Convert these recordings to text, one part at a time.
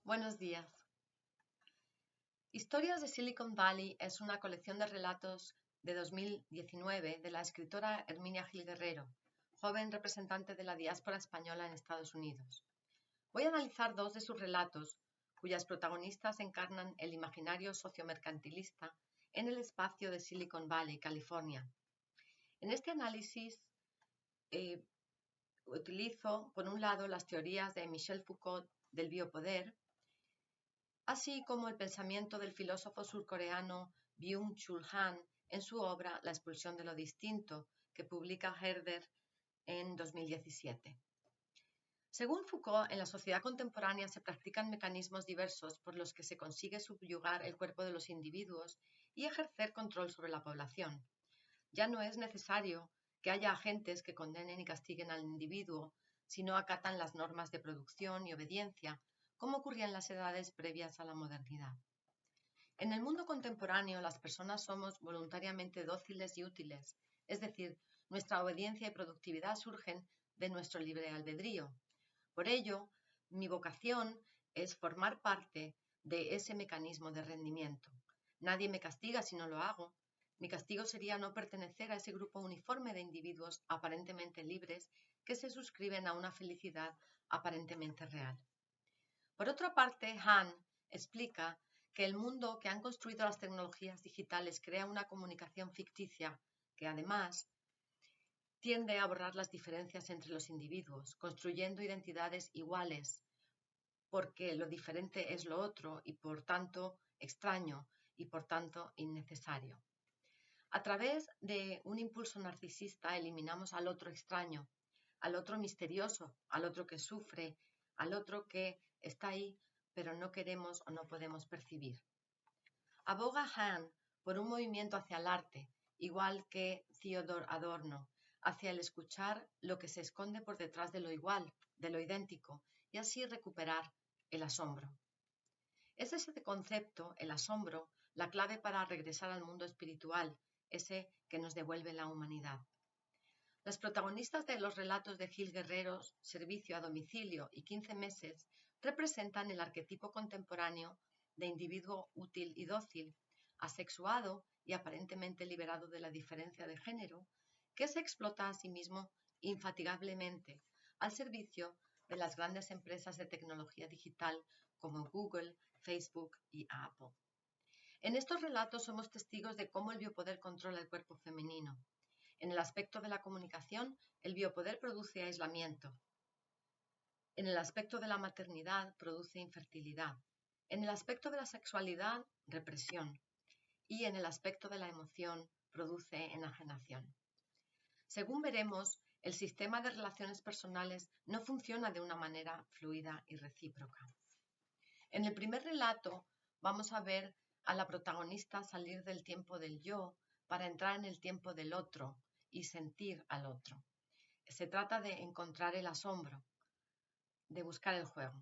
Buenos días. Historias de Silicon Valley es una colección de relatos de 2019 de la escritora Herminia Gil Guerrero, joven representante de la diáspora española en Estados Unidos. Voy a analizar dos de sus relatos, cuyas protagonistas encarnan el imaginario sociomercantilista en el espacio de Silicon Valley, California. En este análisis utilizo, por un lado, las teorías de Michel Foucault del biopoder, así como el pensamiento del filósofo surcoreano Byung-Chul Han en su obra La expulsión de lo distinto, que publica Herder en 2017. Según Foucault, en la sociedad contemporánea se practican mecanismos diversos por los que se consigue subyugar el cuerpo de los individuos y ejercer control sobre la población. Ya no es necesario que haya agentes que condenen y castiguen al individuo si no acatan las normas de producción y obediencia, como ocurría en las edades previas a la modernidad. En el mundo contemporáneo, las personas somos voluntariamente dóciles y útiles, es decir, nuestra obediencia y productividad surgen de nuestro libre albedrío. Por ello, mi vocación es formar parte de ese mecanismo de rendimiento. Nadie me castiga si no lo hago. Mi castigo sería no pertenecer a ese grupo uniforme de individuos aparentemente libres que se suscriben a una felicidad aparentemente real. Por otra parte, Han explica que el mundo que han construido las tecnologías digitales crea una comunicación ficticia que, además, tiende a borrar las diferencias entre los individuos, construyendo identidades iguales, porque lo diferente es lo otro y, por tanto, extraño y, por tanto, innecesario. A través de un impulso narcisista eliminamos al otro extraño, al otro misterioso, al otro que sufre, al otro que está ahí, pero no queremos o no podemos percibir. Aboga Han por un movimiento hacia el arte, igual que Theodor Adorno, hacia el escuchar lo que se esconde por detrás de lo igual, de lo idéntico, y así recuperar el asombro. Es ese concepto, el asombro, la clave para regresar al mundo espiritual, ese que nos devuelve la humanidad. Las protagonistas de los relatos de Gil Guerrero, Servicio a domicilio y 15 meses, representan el arquetipo contemporáneo de individuo útil y dócil, asexuado y aparentemente liberado de la diferencia de género, que se explota a sí mismo infatigablemente al servicio de las grandes empresas de tecnología digital como Google, Facebook y Apple. En estos relatos somos testigos de cómo el biopoder controla el cuerpo femenino. En el aspecto de la comunicación, el biopoder produce aislamiento. En el aspecto de la maternidad, produce infertilidad. En el aspecto de la sexualidad, represión. Y en el aspecto de la emoción, produce enajenación. Según veremos, el sistema de relaciones personales no funciona de una manera fluida y recíproca. En el primer relato vamos a ver a la protagonista salir del tiempo del yo para entrar en el tiempo del otro y sentir al otro. Se trata de encontrar el asombro, de buscar el juego.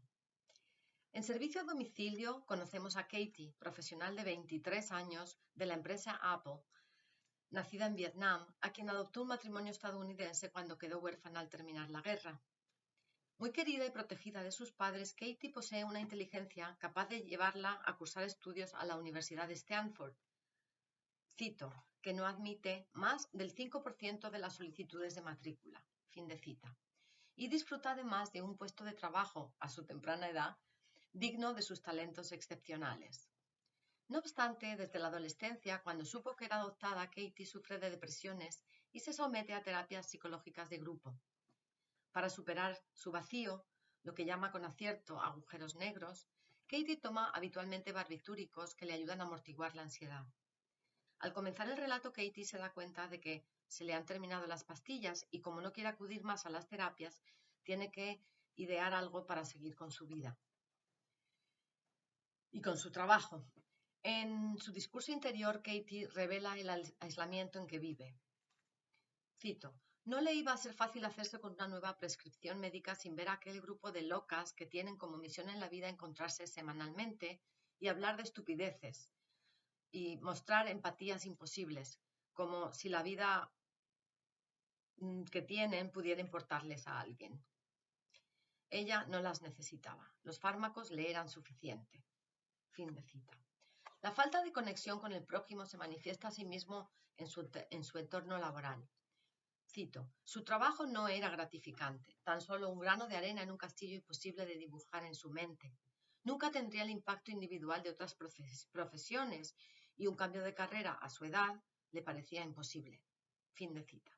En servicio a domicilio conocemos a Katie, profesional de 23 años de la empresa Apple, nacida en Vietnam, a quien adoptó un matrimonio estadounidense cuando quedó huérfana al terminar la guerra. Muy querida y protegida de sus padres, Katie posee una inteligencia capaz de llevarla a cursar estudios a la Universidad de Stanford. Cito, que no admite más del 5% de las solicitudes de matrícula. Fin de cita. Y disfruta además de un puesto de trabajo a su temprana edad digno de sus talentos excepcionales. No obstante, desde la adolescencia, cuando supo que era adoptada, Katie sufre de depresiones y se somete a terapias psicológicas de grupo. Para superar su vacío, lo que llama con acierto agujeros negros, Katie toma habitualmente barbitúricos que le ayudan a amortiguar la ansiedad. Al comenzar el relato, Katie se da cuenta de que se le han terminado las pastillas y, como no quiere acudir más a las terapias, tiene que idear algo para seguir con su vida y con su trabajo. En su discurso interior, Katie revela el aislamiento en que vive. Cito, no le iba a ser fácil hacerse con una nueva prescripción médica sin ver a aquel grupo de locas que tienen como misión en la vida encontrarse semanalmente y hablar de estupideces y mostrar empatías imposibles, como si la vida que tienen pudiera importarles a alguien. Ella no las necesitaba. Los fármacos le eran suficiente. Fin de cita. La falta de conexión con el prójimo se manifiesta asimismo en su entorno laboral. Cito, su trabajo no era gratificante, tan solo un grano de arena en un castillo imposible de dibujar en su mente. Nunca tendría el impacto individual de otras profesiones y un cambio de carrera a su edad le parecía imposible. Fin de cita.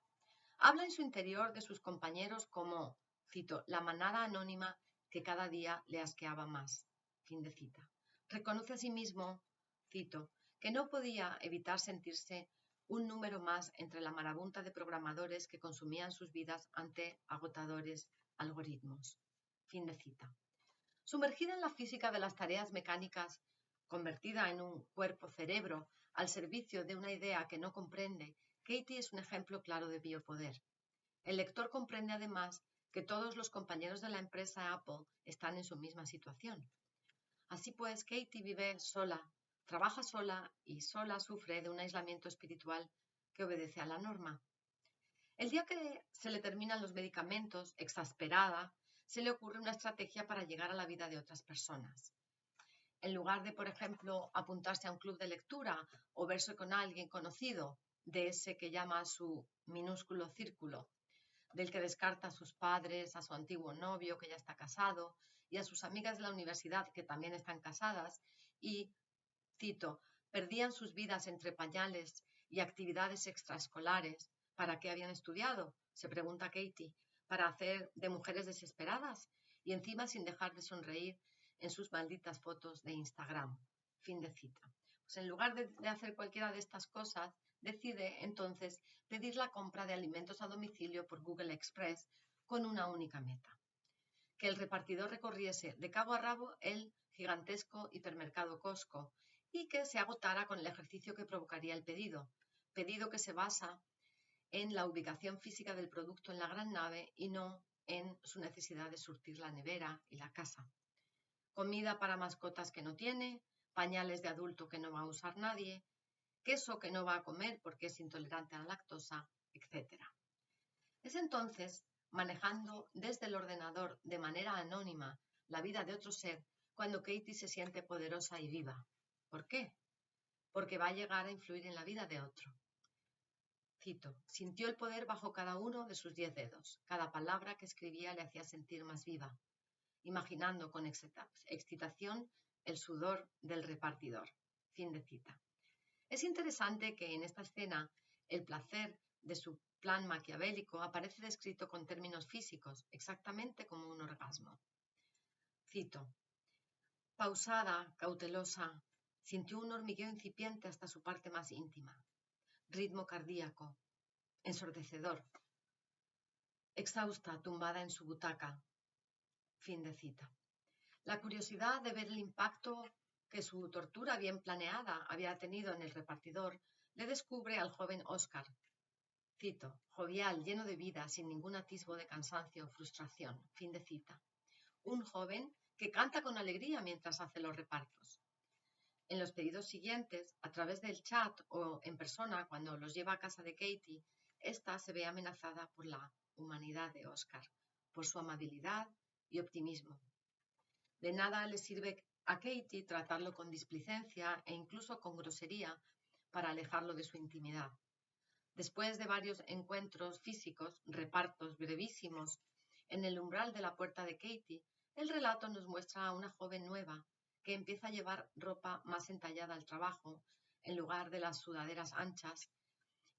Habla en su interior de sus compañeros como, cito, la manada anónima que cada día le asqueaba más. Fin de cita. Reconoce a sí mismo, cito, que no podía evitar sentirse un número más entre la marabunta de programadores que consumían sus vidas ante agotadores algoritmos. Fin de cita. Sumergida en la física de las tareas mecánicas, convertida en un cuerpo-cerebro al servicio de una idea que no comprende, Katie es un ejemplo claro de biopoder. El lector comprende además que todos los compañeros de la empresa Apple están en su misma situación. Así pues, Katie vive sola, trabaja sola y sola sufre de un aislamiento espiritual que obedece a la norma. El día que se le terminan los medicamentos, exasperada, se le ocurre una estrategia para llegar a la vida de otras personas. En lugar de, por ejemplo, apuntarse a un club de lectura o verse con alguien conocido, de ese que llama a su minúsculo círculo, del que descarta a sus padres, a su antiguo novio que ya está casado y a sus amigas de la universidad que también están casadas y, cito, perdían sus vidas entre pañales y actividades extraescolares. ¿Para qué habían estudiado? Se pregunta Katie. ¿Para hacer de mujeres desesperadas? Y encima sin dejar de sonreír en sus malditas fotos de Instagram. Fin de cita. Pues en lugar de hacer cualquiera de estas cosas, decide entonces pedir la compra de alimentos a domicilio por Google Express con una única meta: que el repartidor recorriese de cabo a rabo el gigantesco hipermercado Costco y que se agotara con el ejercicio que provocaría el pedido que se basa en la ubicación física del producto en la gran nave y no en su necesidad de surtir la nevera y la casa. Comida para mascotas que no tiene, pañales de adulto que no va a usar nadie, queso que no va a comer porque es intolerante a la lactosa, etc. Es entonces, manejando desde el ordenador de manera anónima la vida de otro ser, cuando Katie se siente poderosa y viva. ¿Por qué? Porque va a llegar a influir en la vida de otro. Cito, sintió el poder bajo cada uno de sus 10 dedos. Cada palabra que escribía le hacía sentir más viva, imaginando con excitación el sudor del repartidor. Fin de cita. Es interesante que en esta escena el placer de su plan maquiavélico aparece descrito con términos físicos, exactamente como un orgasmo. Cito, pausada, cautelosa, sintió un hormigueo incipiente hasta su parte más íntima. Ritmo cardíaco, ensordecedor. Exhausta, tumbada en su butaca. Fin de cita. La curiosidad de ver el impacto que su tortura bien planeada había tenido en el repartidor le descubre al joven Oscar. Cito, jovial, lleno de vida, sin ningún atisbo de cansancio o frustración. Fin de cita. Un joven que canta con alegría mientras hace los repartos. En los pedidos siguientes, a través del chat o en persona cuando los lleva a casa de Katie, esta se ve amenazada por la humanidad de Oscar, por su amabilidad y optimismo. De nada le sirve a Katie tratarlo con displicencia e incluso con grosería para alejarlo de su intimidad. Después de varios encuentros físicos, repartos brevísimos, en el umbral de la puerta de Katie, el relato nos muestra a una joven nueva que empieza a llevar ropa más entallada al trabajo en lugar de las sudaderas anchas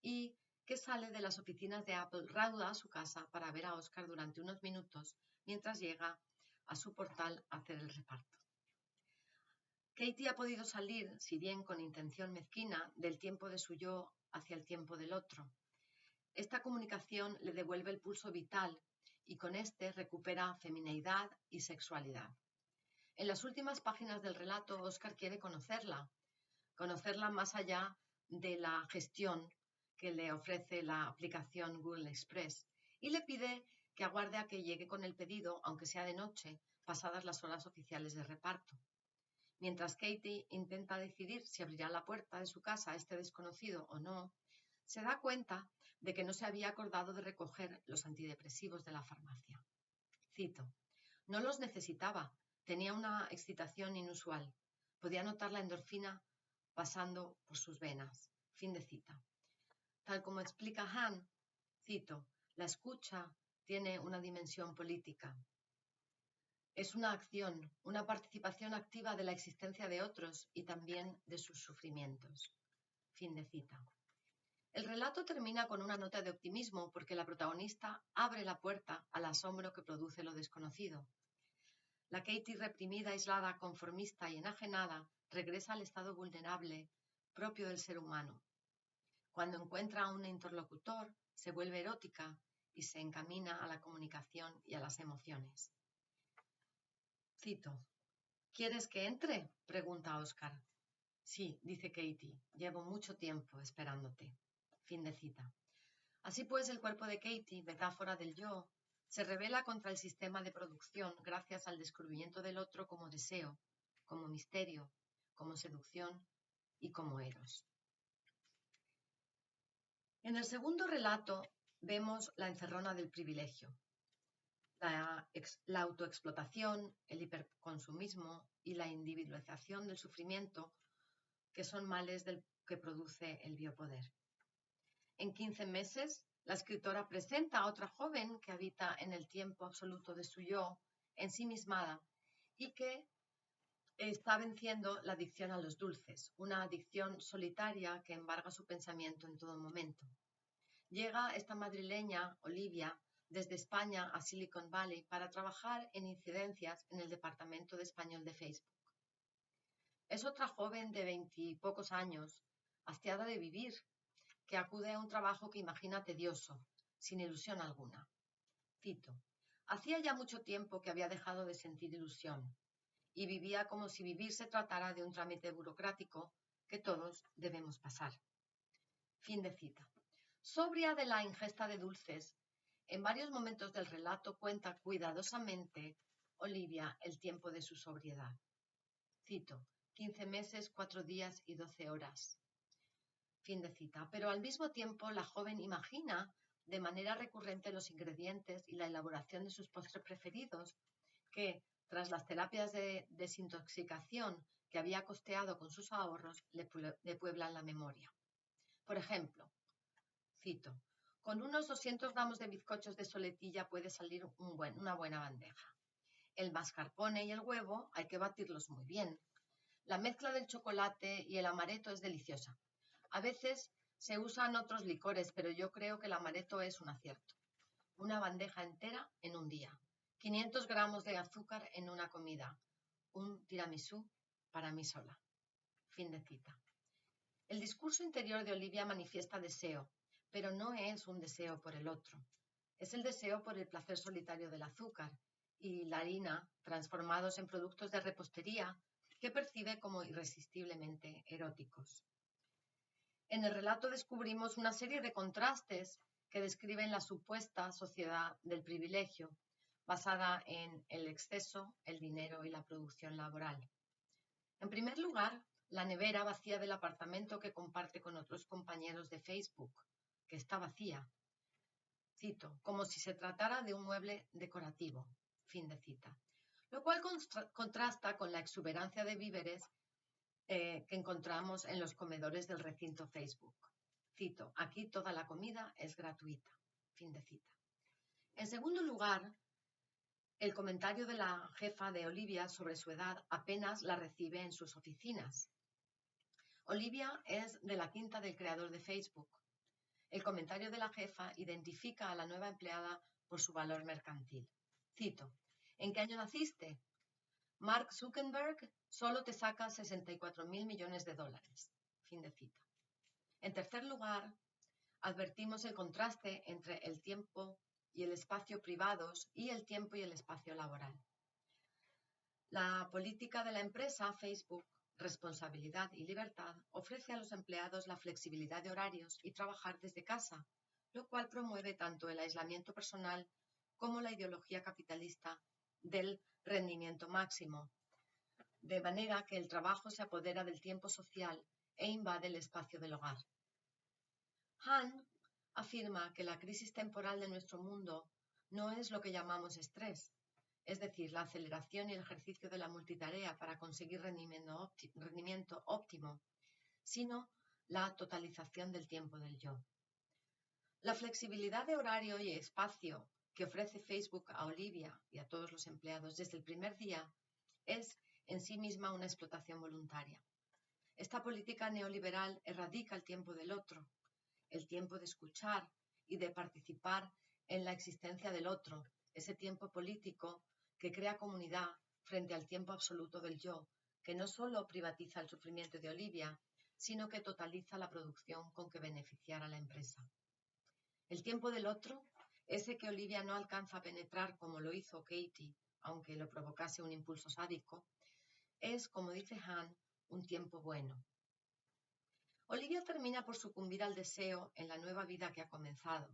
y que sale de las oficinas de Apple rauda a su casa para ver a Oscar durante unos minutos mientras llega a su portal a hacer el reparto. Katie ha podido salir, si bien con intención mezquina, del tiempo de su yo hacia el tiempo del otro. Esta comunicación le devuelve el pulso vital y con este recupera femineidad y sexualidad. En las últimas páginas del relato, Oscar quiere conocerla más allá de la gestión que le ofrece la aplicación Google Express y le pide que aguarde a que llegue con el pedido, aunque sea de noche, pasadas las horas oficiales de reparto. Mientras Katie intenta decidir si abrirá la puerta de su casa a este desconocido o no, se da cuenta de que no se había acordado de recoger los antidepresivos de la farmacia. Cito, No los necesitaba. Tenía una excitación inusual. Podía notar la endorfina pasando por sus venas. Fin de cita. Tal como explica Hahn, cito, la escucha tiene una dimensión política. Es una acción, una participación activa de la existencia de otros y también de sus sufrimientos. Fin de cita. El relato termina con una nota de optimismo porque la protagonista abre la puerta al asombro que produce lo desconocido. La Katie reprimida, aislada, conformista y enajenada regresa al estado vulnerable propio del ser humano. Cuando encuentra a un interlocutor, se vuelve erótica y se encamina a la comunicación y a las emociones. Cito. ¿Quieres que entre?, pregunta Oscar. Sí, dice Katie, llevo mucho tiempo esperándote. Fin de cita. Así pues, el cuerpo de Katie, metáfora del yo, se revela contra el sistema de producción gracias al descubrimiento del otro como deseo, como misterio, como seducción y como eros. En el segundo relato vemos la encerrona del privilegio, la autoexplotación, el hiperconsumismo y la individualización del sufrimiento, que son males que produce el biopoder. En 15 meses, la escritora presenta a otra joven que habita en el tiempo absoluto de su yo, ensimismada, y que está venciendo la adicción a los dulces, una adicción solitaria que embarga su pensamiento en todo momento. Llega esta madrileña, Olivia, desde España a Silicon Valley para trabajar en incidencias en el departamento de español de Facebook. Es otra joven de 20 y pocos años, hastiada de vivir, que acude a un trabajo que imagina tedioso, sin ilusión alguna. Cito, hacía ya mucho tiempo que había dejado de sentir ilusión y vivía como si vivir se tratara de un trámite burocrático que todos debemos pasar. Fin de cita. Sobria de la ingesta de dulces, en varios momentos del relato cuenta cuidadosamente Olivia el tiempo de su sobriedad. Cito, 15 meses, 4 días y 12 horas. Fin de cita. Pero al mismo tiempo la joven imagina de manera recurrente los ingredientes y la elaboración de sus postres preferidos que, tras las terapias de desintoxicación que había costeado con sus ahorros, le pueblan la memoria. Por ejemplo, cito, con unos 200 gramos de bizcochos de soletilla puede salir una buena bandeja. El mascarpone y el huevo hay que batirlos muy bien. La mezcla del chocolate y el amaretto es deliciosa. A veces se usan otros licores, pero yo creo que el amaretto es un acierto. Una bandeja entera en un día. 500 gramos de azúcar en una comida. Un tiramisú para mí sola. Fin de cita. El discurso interior de Olivia manifiesta deseo, pero no es un deseo por el otro. Es el deseo por el placer solitario del azúcar y la harina, transformados en productos de repostería que percibe como irresistiblemente eróticos. En el relato descubrimos una serie de contrastes que describen la supuesta sociedad del privilegio, basada en el exceso, el dinero y la producción laboral. En primer lugar, la nevera vacía del apartamento que comparte con otros compañeros de Facebook, que está vacía. Cito, como si se tratara de un mueble decorativo. Fin de cita. Lo cual contrasta con la exuberancia de víveres que encontramos en los comedores del recinto Facebook. Cito, aquí toda la comida es gratuita. Fin de cita. En segundo lugar, el comentario de la jefa de Olivia sobre su edad apenas la recibe en sus oficinas. Olivia es de la quinta del creador de Facebook. El comentario de la jefa identifica a la nueva empleada por su valor mercantil. Cito, ¿en qué año naciste? Mark Zuckerberg solo te saca 64.000 millones de dólares. Fin de cita. En tercer lugar, advertimos el contraste entre el tiempo y el espacio privados y el tiempo y el espacio laboral. La política de la empresa, Facebook, responsabilidad y libertad, ofrece a los empleados la flexibilidad de horarios y trabajar desde casa, lo cual promueve tanto el aislamiento personal como la ideología capitalista del rendimiento máximo, de manera que el trabajo se apodera del tiempo social e invade el espacio del hogar. Hahn afirma que la crisis temporal de nuestro mundo no es lo que llamamos estrés, es decir, la aceleración y el ejercicio de la multitarea para conseguir rendimiento óptimo, sino la totalización del tiempo del yo. La flexibilidad de horario y espacio que ofrece Facebook a Olivia y a todos los empleados desde el primer día es en sí misma una explotación voluntaria. Esta política neoliberal erradica el tiempo del otro, el tiempo de escuchar y de participar en la existencia del otro, ese tiempo político que crea comunidad frente al tiempo absoluto del yo, que no solo privatiza el sufrimiento de Olivia, sino que totaliza la producción con que beneficiar a la empresa. El tiempo del otro, ese que Olivia no alcanza a penetrar como lo hizo Katie, aunque lo provocase un impulso sádico, es, como dice Han, un tiempo bueno. Olivia termina por sucumbir al deseo en la nueva vida que ha comenzado,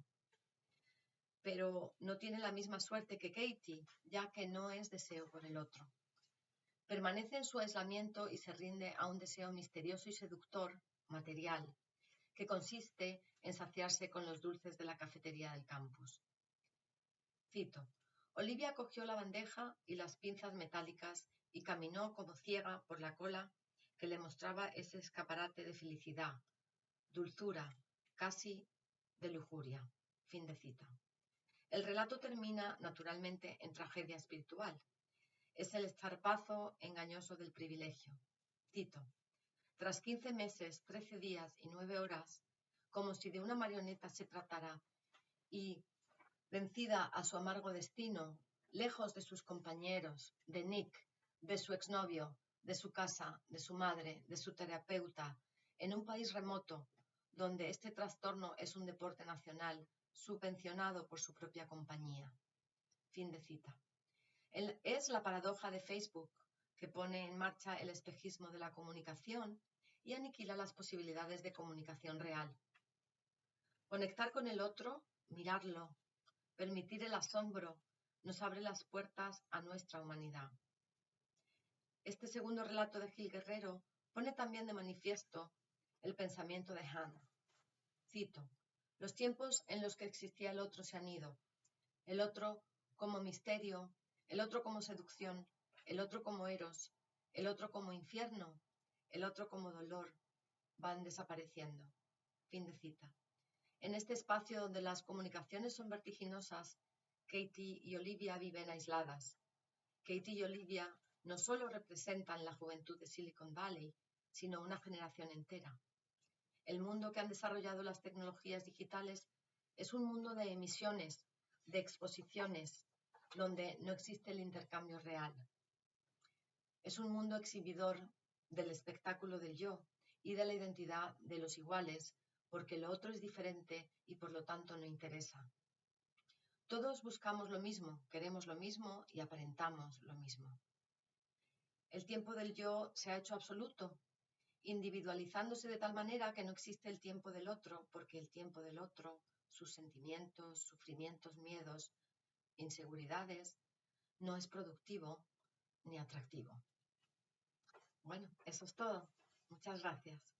pero no tiene la misma suerte que Katie, ya que no es deseo por el otro. Permanece en su aislamiento y se rinde a un deseo misterioso y seductor, material, que consiste en saciarse con los dulces de la cafetería del campus. Cito: Olivia cogió la bandeja y las pinzas metálicas y caminó como ciega por la cola que le mostraba ese escaparate de felicidad, dulzura, casi de lujuria. Fin de cita. El relato termina, naturalmente, en tragedia espiritual. Es el zarpazo engañoso del privilegio. Cito: tras 15 meses, 13 días y 9 horas, como si de una marioneta se tratara, y vencida a su amargo destino, lejos de sus compañeros, de Nick, de su exnovio, de su casa, de su madre, de su terapeuta, en un país remoto, donde este trastorno es un deporte nacional, subvencionado por su propia compañía. Fin de cita. Es la paradoja de Facebook, que pone en marcha el espejismo de la comunicación y aniquila las posibilidades de comunicación real. Conectar con el otro, mirarlo, permitir el asombro, nos abre las puertas a nuestra humanidad. Este segundo relato de Gil Guerrero pone también de manifiesto el pensamiento de Han. Cito: los tiempos en los que existía el otro se han ido. El otro como misterio, el otro como seducción, el otro como eros, el otro como infierno, el otro como dolor, van desapareciendo. Fin de cita. En este espacio donde las comunicaciones son vertiginosas, Katie y Olivia viven aisladas. Katie y Olivia no solo representan la juventud de Silicon Valley, sino una generación entera. El mundo que han desarrollado las tecnologías digitales es un mundo de emisiones, de exposiciones, donde no existe el intercambio real. Es un mundo exhibidor del espectáculo del yo y de la identidad de los iguales, porque lo otro es diferente y por lo tanto no interesa. Todos buscamos lo mismo, queremos lo mismo y aparentamos lo mismo. El tiempo del yo se ha hecho absoluto, individualizándose de tal manera que no existe el tiempo del otro, porque el tiempo del otro, sus sentimientos, sufrimientos, miedos, inseguridades, no es productivo ni atractivo. Bueno, eso es todo. Muchas gracias.